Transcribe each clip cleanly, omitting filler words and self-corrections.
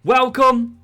Welcome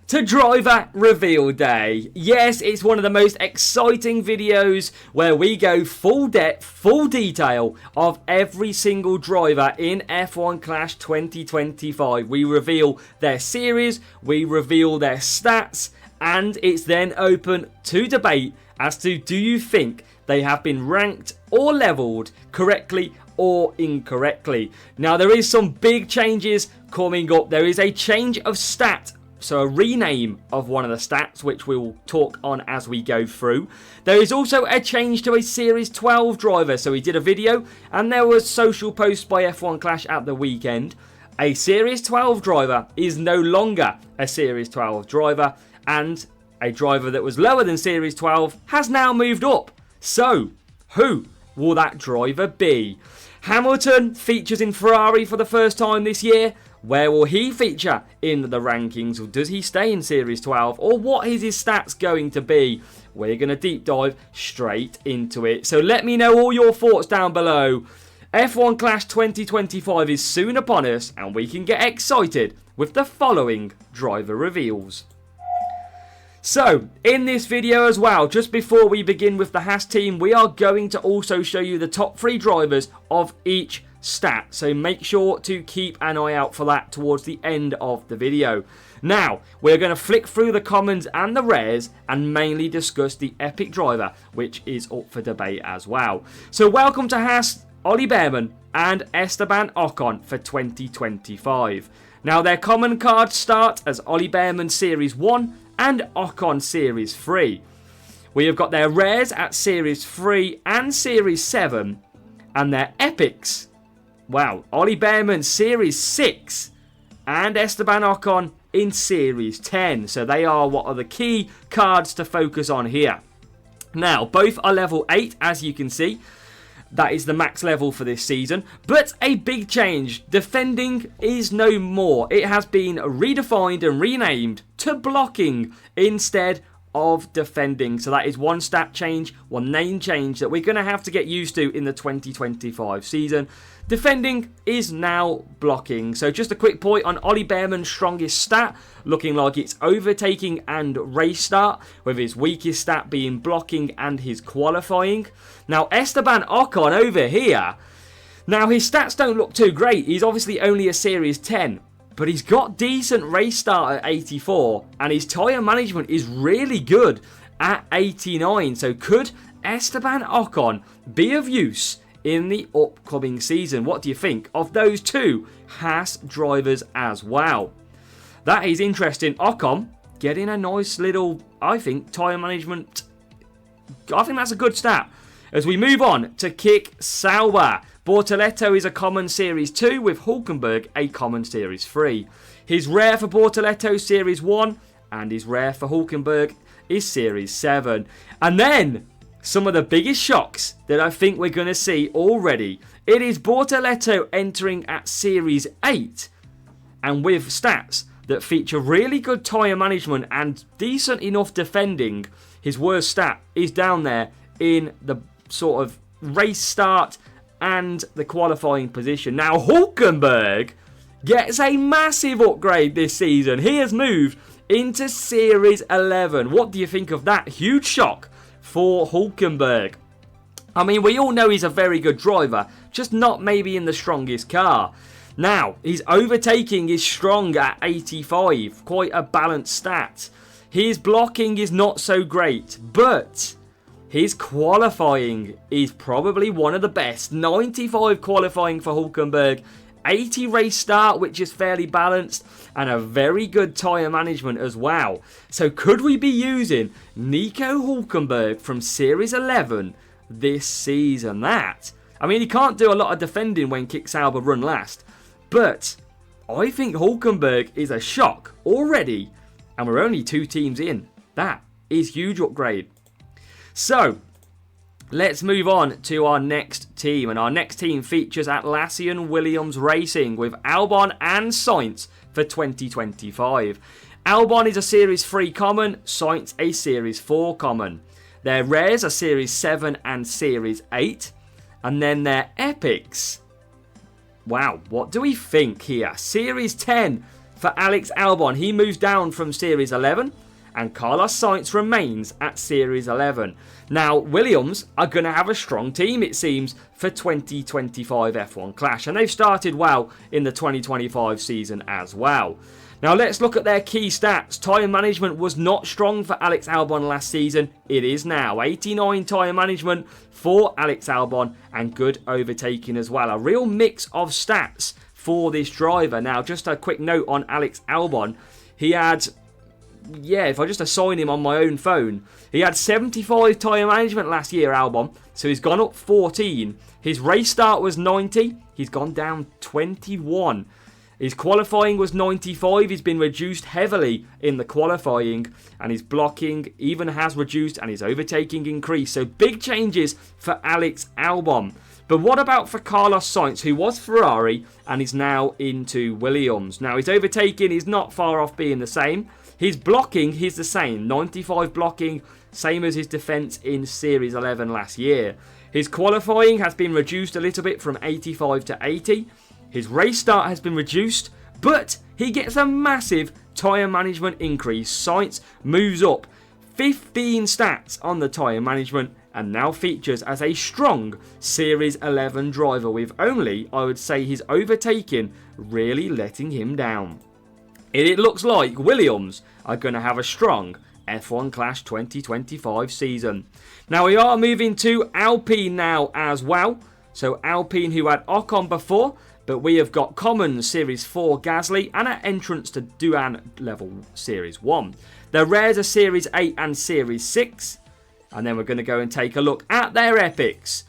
to Driver Reveal Day. Yes, it's one of the most exciting videos where we go full depth, full detail of every single driver in F1 Clash 2025. We reveal their series, we reveal their stats, and it's then open to debate as to do you think they have been ranked or leveled correctly or incorrectly. Now, there is some big changes coming up. There is a change of stat, so a rename of one of the stats, which we'll talk on as we go through. There is also a change to a Series 12 driver. So we did a video and there was social posts by F1 Clash at the weekend. A Series 12 driver is no longer a Series 12 driver, and a driver that was lower than Series 12 has now moved up. So, who will that driver be? Hamilton features in Ferrari for the first time this year. Where will he feature in the rankings? Or does he stay in Series 12? Or what is his stats going to be? We're going to deep dive straight into it. So let me know all your thoughts down below. F1 Clash 2025 is soon upon us, and we can get excited with the following driver reveals. So, in this video as well, just before we begin with the Haas team, we are going to also show you the top 3 drivers of each stat. So make sure to keep an eye out for that towards the end of the video. Now, we're going to flick through the commons and the rares and mainly discuss the epic driver, which is up for debate as well. So welcome to Haas, Ollie Bearman and Esteban Ocon for 2025. Now, their common cards start as Ollie Bearman Series 1 and Ocon Series 3. We have got their rares at Series 3 and Series 7, and their epics, wow, Ollie Bearman Series 6 and Esteban Ocon in Series 10. So they are what are the key cards to focus on here. Now, both are level 8, as you can see. That is the max level for this season. But a big change. Defending is no more. It has been redefined and renamed to blocking instead of defending. So that is one stat change, one name change that we're going to have to get used to in the 2025 season. Defending is now blocking. So just a quick point on Ollie Bearman's strongest stat, looking like it's overtaking and race start, with his weakest stat being blocking and his qualifying. Now, Esteban Ocon over here, now his stats don't look too great. He's obviously only a Series 10, but he's got decent race start at 84, and his tyre management is really good at 89. So could Esteban Ocon be of use in the upcoming season? What do you think of those two Haas drivers as well? That is interesting. Ocon getting a nice little, I think, tyre management. I think that's a good stat. As we move on to kick Sauber. Bortoleto is a common Series 2 with Hulkenberg a common Series 3. His rare for Bortoleto Series 1 and his rare for Hulkenberg is Series 7. And then some of the biggest shocks that I think we're going to see already. It is Bortoleto entering at Series 8 and with stats that feature really good tyre management and decent enough defending. His worst stat is down there in the sort of race start and the qualifying position. Now, Hulkenberg gets a massive upgrade this season. He has moved into Series 11. What do you think of that huge shock for Hulkenberg? I mean, we all know he's a very good driver, just not maybe in the strongest car. Now, his overtaking is strong at 85, quite a balanced stat. His blocking is not so great, but his qualifying is probably one of the best. 95 qualifying for Hulkenberg, 80 race start, which is fairly balanced, and a very good tyre management as well. So could we be using Nico Hulkenberg from Series 11 this season? I mean, he can't do a lot of defending when Kick Sauber run last, but I think Hulkenberg is a shock already, and we're only 2 teams in. That is huge upgrade. So, let's move on to our next team. And our next team features Atlassian Williams Racing with Albon and Sainz for 2025. Albon is a Series 3 common, Sainz a Series 4 common. Their rares are Series 7 and Series 8. And then their epics. Wow, what do we think here? Series 10 for Alex Albon. He moves down from Series 11 and Carlos Sainz remains at Series 11. Now, Williams are going to have a strong team, it seems, for 2025 F1 Clash. And they've started well in the 2025 season as well. Now, let's look at their key stats. Tyre management was not strong for Alex Albon last season. It is now. 89 tyre management for Alex Albon and good overtaking as well. A real mix of stats for this driver. Now, just a quick note on Alex Albon. He had... yeah, if I just assign him on my own phone, he had 75 tyre management last year, Albon, so he's gone up 14. His race start was 90, he's gone down 21. His qualifying was 95, he's been reduced heavily in the qualifying, and his blocking even has reduced and his overtaking increased. So big changes for Alex Albon. But what about for Carlos Sainz, who was Ferrari and is now into Williams? Now, his overtaking is not far off being the same. His blocking is the same, 95 blocking, same as his defence in Series 11 last year. His qualifying has been reduced a little bit from 85 to 80. His race start has been reduced, but he gets a massive tyre management increase. Sainz moves up 15 stats on the tyre management and now features as a strong Series 11 driver with only, I would say, his overtaking really letting him down. It looks like Williams are going to have a strong F1 Clash 2025 season. Now we are moving to Alpine now as well. So Alpine, who had Ocon before, but we have got Commons Series 4 Gasly and an entrance to Duan level Series 1. The rares are Series 8 and Series 6. And then we're going to go and take a look at their epics.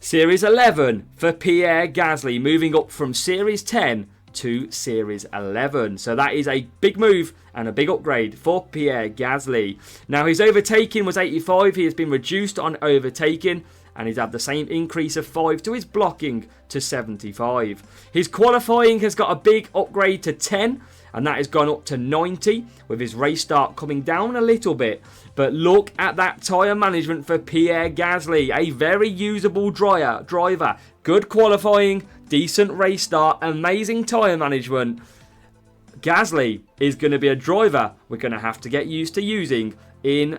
Series 11 for Pierre Gasly, moving up from Series 10 to Series 11. So that is a big move and a big upgrade for Pierre Gasly. Now his overtaking was 85. He has been reduced on overtaking and he's had the same increase of 5 to his blocking to 75. His qualifying has got a big upgrade to 10 and that has gone up to 90 with his race start coming down a little bit. But look at that tyre management for Pierre Gasly. A very usable driver. Good qualifying, decent race start, amazing tyre management. Gasly is going to be a driver we're going to have to get used to using in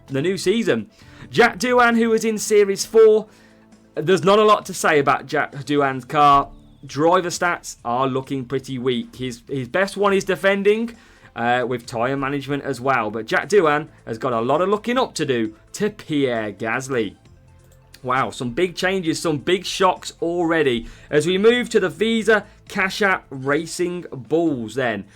the new season. Jack Doohan, who was in Series 4, there's not a lot to say about Jack Doohan's car. Driver stats are looking pretty weak. His best one is defending with tyre management as well. But Jack Doohan has got a lot of looking up to do to Pierre Gasly. Wow, some big changes, some big shocks already. As we move to the Visa Cash App Racing Bulls then,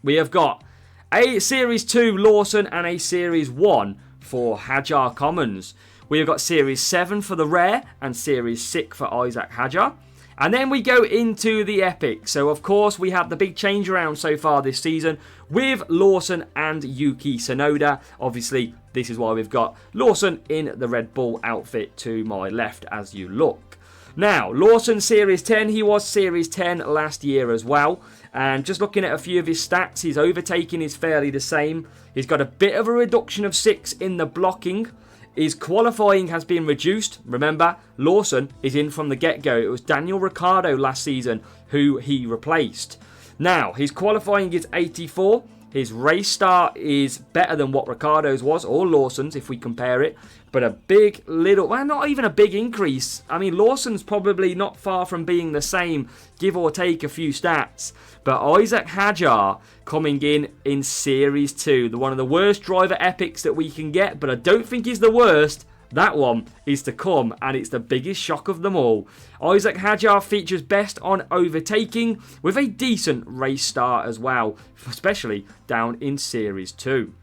we have got a Series 2 Lawson and a Series 1 for Hajar Commons. We have got Series 7 for the Rare and Series 6 for Isaac Hajar. And then we go into the Epic. So, of course, we have the big change around so far this season with Lawson and Yuki Tsunoda. Obviously, this is why we've got Lawson in the Red Bull outfit to my left as you look. Now, Lawson Series 10. He was Series 10 last year as well. And just looking at a few of his stats, his overtaking is fairly the same. He's got a bit of a reduction of 6 in the blocking. His qualifying has been reduced. Remember, Lawson is in from the get-go. It was Daniel Ricciardo last season who he replaced. Now, his qualifying is 84. His race start is better than what Ricciardo's was, or Lawson's if we compare it. But a big little, well, not even a big increase. I mean, Lawson's probably not far from being the same, give or take a few stats. But Isaac Hajar coming in Series 2. One of the worst driver epics that we can get, but I don't think he's the worst. That one is to come, and it's the biggest shock of them all. Isaac Hajar features best on overtaking with a decent race start as well, especially down in Series 2.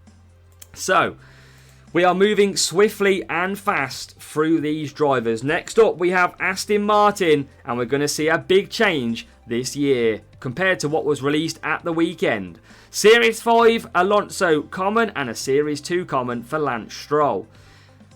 So, we are moving swiftly and fast through these drivers. Next up, we have Aston Martin, and we're going to see a big change this year compared to what was released at the weekend. Series 5, Alonso common, and a Series 2 common for Lance Stroll.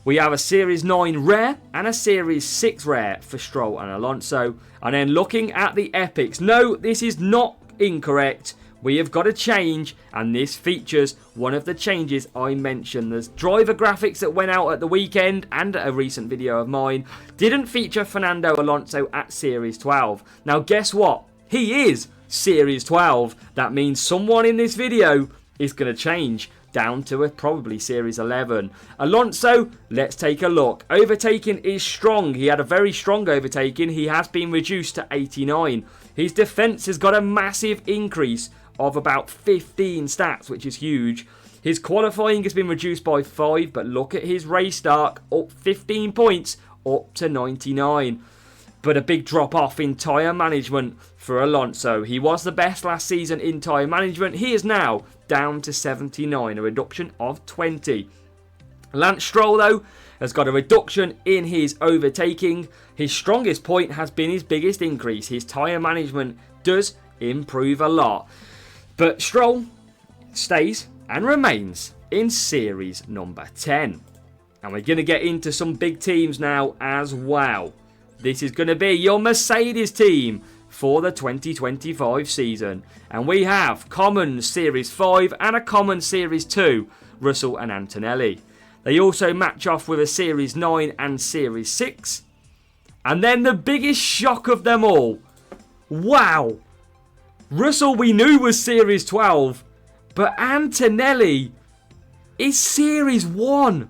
We have a Series 9 rare and a Series 6 rare for Stroll and Alonso. And then looking at the epics. No, this is not incorrect. We have got a change, and this features one of the changes I mentioned. There's driver graphics that went out at the weekend, and a recent video of mine didn't feature Fernando Alonso at Series 12. Now guess what? He is Series 12. That means someone in this video is going to change down to probably Series 11. Alonso, let's take a look. Overtaking is strong. He had a very strong overtaking. He has been reduced to 89. His defense has got a massive increase of about 15 stats, which is huge. His qualifying has been reduced by 5, but look at his race start, up 15 points, up to 99. But a big drop off in tyre management for Alonso. He was the best last season in tyre management. He is now down to 79, a reduction of 20. Lance Stroll, though, has got a reduction in his overtaking. His strongest point has been his biggest increase. His tyre management does improve a lot. But Stroll stays and remains in series number 10. And we're going to get into some big teams now as well. This is going to be your Mercedes team for the 2025 season. And we have common Series 5 and a common Series 2, Russell and Antonelli. They also match off with a Series 9 and Series 6. And then the biggest shock of them all. Wow! Russell we knew was Series 12, but Antonelli is Series 1.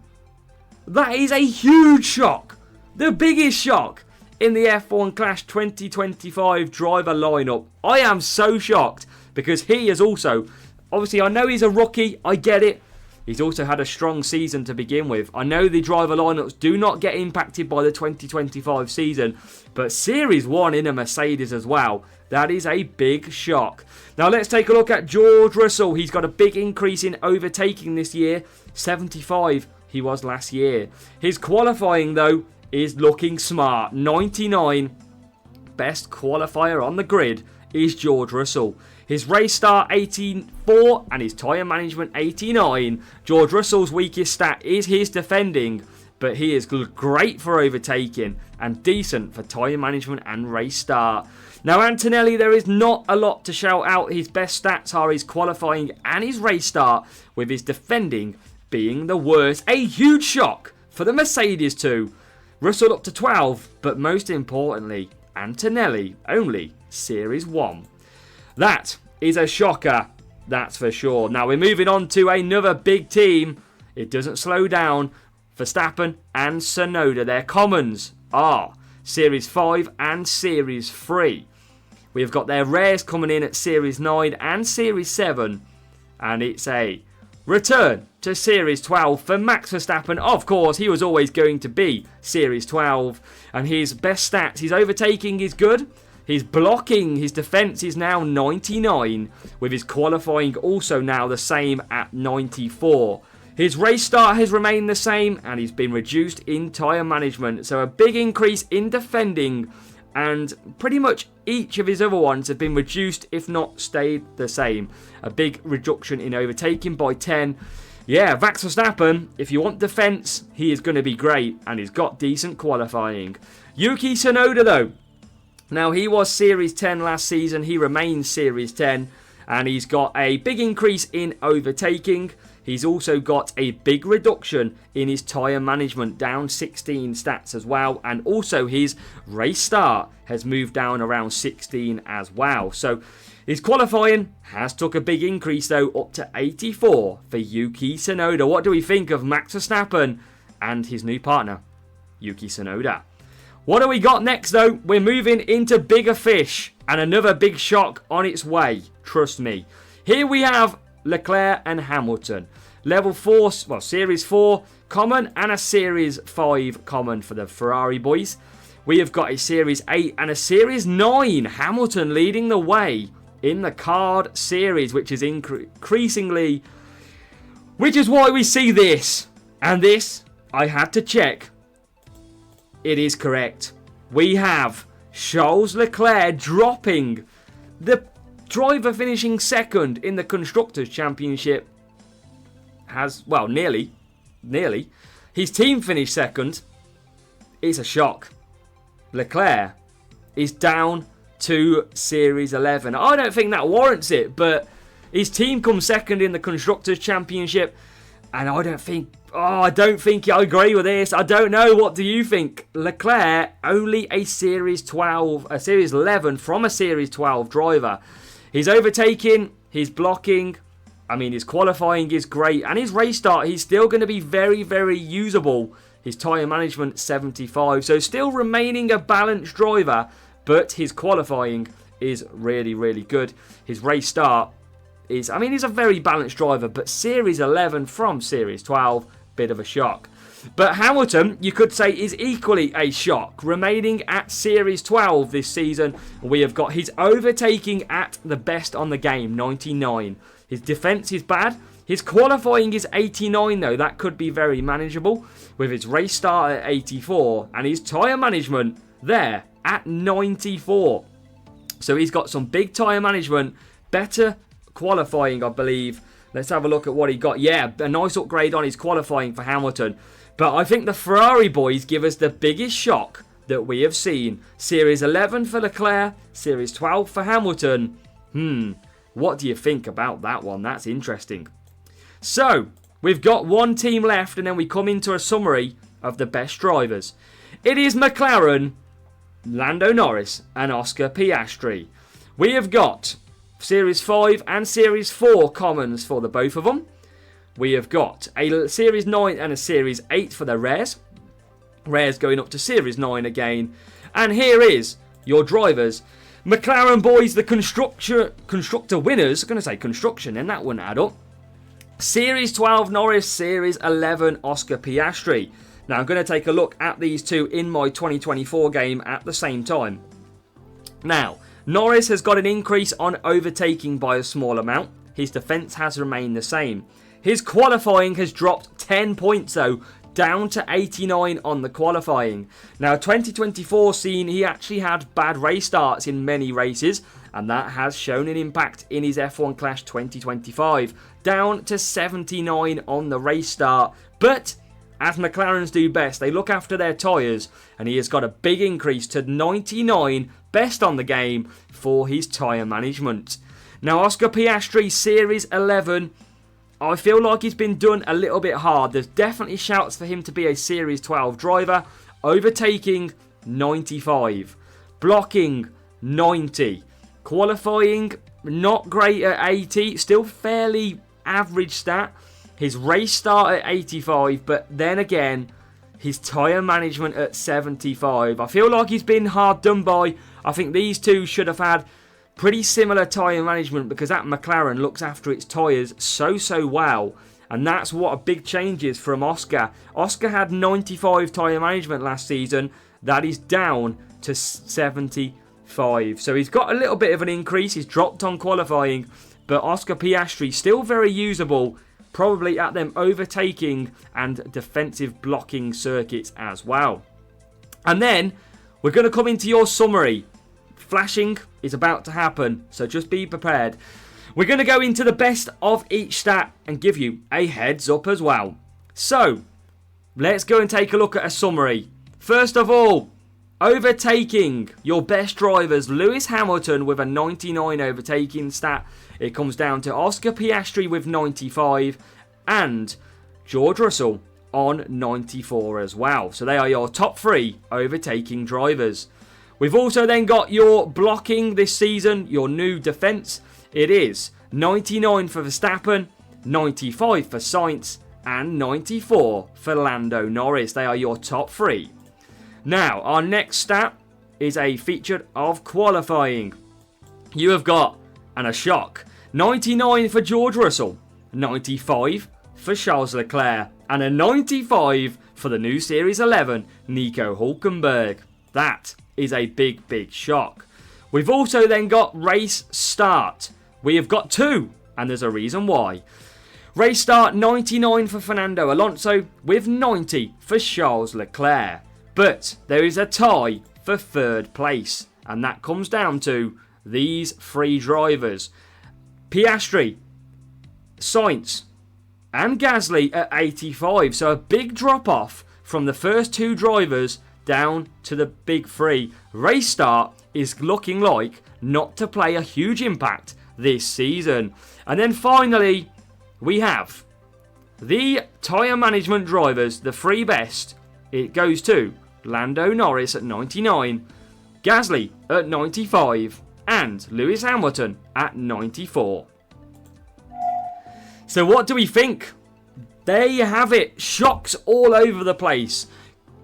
That is a huge shock. The biggest shock in the F1 Clash 2025 driver lineup. I am so shocked because he is also, obviously I know he's a rookie, I get it. He's also had a strong season to begin with. I know the driver lineups do not get impacted by the 2025 season, but Series 1 in a Mercedes as well. That is a big shock. Now let's take a look at George Russell. He's got a big increase in overtaking this year. 75 he was last year. His qualifying though is looking smart. 99, best qualifier on the grid is George Russell. His race start 84 and his tyre management 89. George Russell's weakest stat is his defending, but he is great for overtaking and decent for tyre management and race start. Now Antonelli, there is not a lot to shout out. His best stats are his qualifying and his race start, with his defending being the worst. A huge shock for the Mercedes too. Russell up to 12, but most importantly, Antonelli only Series 1. That is a shocker, that's for sure. Now we're moving on to another big team. It doesn't slow down. Verstappen and Tsunoda, their commons are Series 5 and Series 3. We've got their rares coming in at Series 9 and Series 7. And it's a return to Series 12 for Max Verstappen. Of course, he was always going to be Series 12. And his best stats, his overtaking is good. His blocking, his defence is now 99. With his qualifying also now the same at 94. His race start has remained the same and he's been reduced in tyre management. So a big increase in defending, and pretty much each of his other ones have been reduced, if not stayed the same. A big reduction in overtaking by 10. Yeah, Max Verstappen, if you want defence, he is going to be great and he's got decent qualifying. Yuki Tsunoda though. Now he was Series 10 last season, he remains Series 10 and he's got a big increase in overtaking. He's also got a big reduction in his tyre management, down 16 stats as well. And also his race start has moved down around 16 as well. So his qualifying has took a big increase though, up to 84 for Yuki Tsunoda. What do we think of Max Verstappen and his new partner, Yuki Tsunoda? What do we got next though? We're moving into bigger fish and another big shock on its way. Trust me. Here we have Leclerc and Hamilton. Level 4, well, Series 4 common and a Series 5 common for the Ferrari boys. We have got a Series 8 and a Series 9. Hamilton leading the way in the card series, which is increasingly... Which is why we see this. And this, I had to check. It is correct. We have Charles Leclerc dropping the driver finishing second in the Constructors' Championship. Has, well, nearly. His team finished second. It's a shock. Leclerc is down to Series 11. I don't think that warrants it, but his team comes second in the Constructors' Championship, and I don't think I agree with this. I don't know. What do you think? Leclerc, only a Series 12, a Series 11 from a Series 12 driver. His overtaking, his blocking, I mean, his qualifying is great. And his race start, he's still going to be very, very usable. His tyre management, 75. So still remaining a balanced driver, but his qualifying is really, really good. His race start is, I mean, he's a very balanced driver, but Series 11 from Series 12, bit of a shock. But Hamilton, you could say, is equally a shock. Remaining at Series 12 this season, we have got his overtaking at the best on the game, 99. His defence is bad. His qualifying is 89 though. That could be very manageable with his race start at 84 and his tyre management there at 94. So he's got some big tyre management, better qualifying, I believe. Let's have a look at what he got. Yeah, a nice upgrade on his qualifying for Hamilton. But I think the Ferrari boys give us the biggest shock that we have seen. Series 11 for Leclerc, Series 12 for Hamilton. What do you think about that one? That's interesting. So, we've got one team left and then we come into a summary of the best drivers. It is McLaren, Lando Norris and Oscar Piastri. We have got Series 5 and Series 4 commons for the both of them. We have got a Series 9 and a Series 8 for the rares. Rares going up to Series 9 again. And here is your drivers. McLaren boys, the constructor winners. I'm going to say construction, and that wouldn't add up. Series 12 Norris, Series 11 Oscar Piastri. Now I'm going to take a look at these two in my 2024 game at the same time. Now, Norris has got an increase on overtaking by a small amount. His defence has remained the same. His qualifying has dropped 10 points though, down to 89 on the qualifying. Now 2024 seen he actually had bad race starts in many races, and that has shown an impact in his F1 Clash 2025. Down to 79 on the race start. But as McLarens do best, they look after their tyres, and he has got a big increase to 99, best on the game, for his tyre management. Now Oscar Piastri, Series 11, I feel like he's been done a little bit hard. There's definitely shouts for him to be a Series 12 driver. Overtaking, 95. Blocking, 90. Qualifying, not great at 80. Still fairly average stat. His race start at 85, but then again, his tyre management at 75. I feel like he's been hard done by. I think these two should have had pretty similar tyre management, because that McLaren looks after its tyres so well. And that's what a big change is from Oscar. Oscar had 95 tyre management last season. That is down to 75. So he's got a little bit of an increase. He's dropped on qualifying. But Oscar Piastri still very usable. Probably at them overtaking and defensive blocking circuits as well. And then we're going to come into your summary. Flashing is about to happen, so just be prepared. We're going to go into the best of each stat and give you a heads up as well. So, let's go and take a look at a summary. First of all, overtaking your best drivers. Lewis Hamilton with a 99 overtaking stat. It comes down to Oscar Piastri with 95 and George Russell on 94 as well. So they are your top three overtaking drivers. We've also then got your blocking this season, your new defence. It is 99 for Verstappen, 95 for Sainz, and 94 for Lando Norris. They are your top three. Now, our next stat is a feature of qualifying. You have got, and a shock, 99 for George Russell, 95 for Charles Leclerc, and a 95 for the new Series 11, Nico Hülkenberg. That is a big shock. We've also then got race start. We have got two, and there's a reason why. Race start, 99 for Fernando Alonso with 90 for Charles Leclerc. But there is a tie for third place, and that comes down to these three drivers. Piastri, Sainz, and Gasly at 85. So a big drop off from the first two drivers down to the big three. Race start is looking like not to play a huge impact this season. And then finally, we have the tyre management drivers, the three best. It goes to Lando Norris at 99, Gasly at 95, and Lewis Hamilton at 94. So what do we think? There you have it. Shocks all over the place.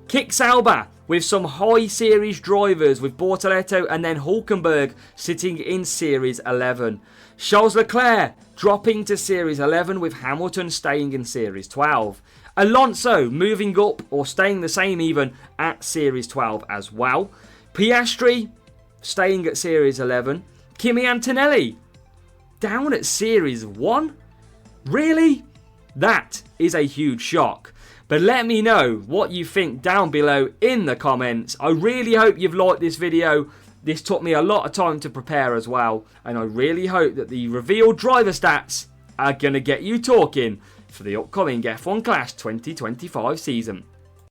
Kick Sauber with some high series drivers with Bortoleto and then Hulkenberg sitting in Series 11. Charles Leclerc dropping to Series 11 with Hamilton staying in Series 12. Alonso moving up or staying the same even at Series 12 as well. Piastri staying at Series 11. Kimi Antonelli down at Series 1? Really? That is a huge shock. But let me know what you think down below in the comments. I really hope you've liked this video. This took me a lot of time to prepare as well. And I really hope that the revealed driver stats are going to get you talking for the upcoming F1 Clash 2025 season.